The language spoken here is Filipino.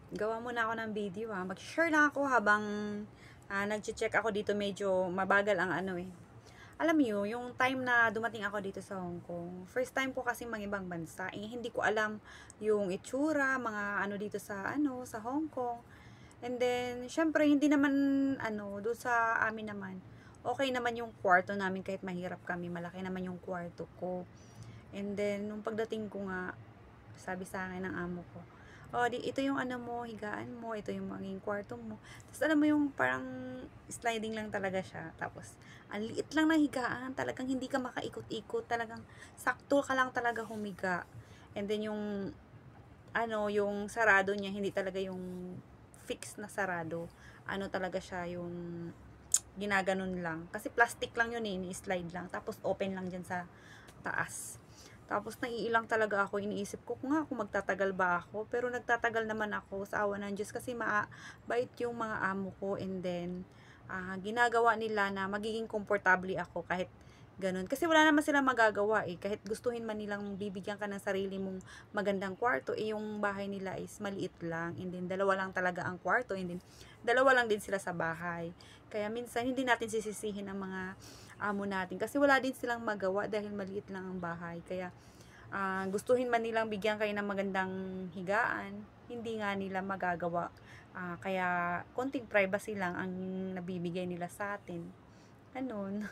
Gawa muna ako ng video ha. Mag-share lang ako habang nag-check ako dito, medyo mabagal ang ano eh. Alam niyo, yung time na dumating ako dito sa Hong Kong, first time ko kasi ibang bansa, eh, hindi ko alam yung itsura, mga ano dito sa Hong Kong. And then, syempre, hindi naman, doon sa amin naman, okay naman yung kwarto namin kahit mahirap kami, malaki naman yung kwarto ko. And then, nung pagdating ko nga, sabi sa akin ng amo ko, oh, ito yung ano mo, higaan mo, ito yung maging kwarto mo. Tapos alam mo yung parang sliding lang talaga siya. Tapos, ang liit lang na higaan, talagang hindi ka makaikot-ikot, talagang sakto ka lang talaga humiga. And then yung sarado niya, hindi talaga yung fix na sarado. Ano talaga siya, yung ginaganon lang. Kasi plastic lang yun eh, ni-slide lang. Tapos open lang dyan sa taas. Tapos naiilang talaga ako, iniisip ko kung magtatagal ba ako, pero nagtatagal naman ako sa awa ng Diyos kasi bait yung mga amo ko. And then ginagawa nila na magiging komportable ako kahit ganun. Kasi wala naman silang magagawa eh. Kahit gustuhin man nilang bibigyan ka ng sarili mong magandang kwarto, eh yung bahay nila is maliit lang. And then dalawa lang talaga ang kwarto. And then dalawa lang din sila sa bahay. Kaya minsan hindi natin sisisihin ang mga amo natin. Kasi wala din silang magawa dahil maliit lang ang bahay. Kaya gustuhin man nilang bigyan kayo ng magandang higaan, hindi nga nila magagawa. Kaya konting privacy lang ang nabibigay nila sa atin. Ganun.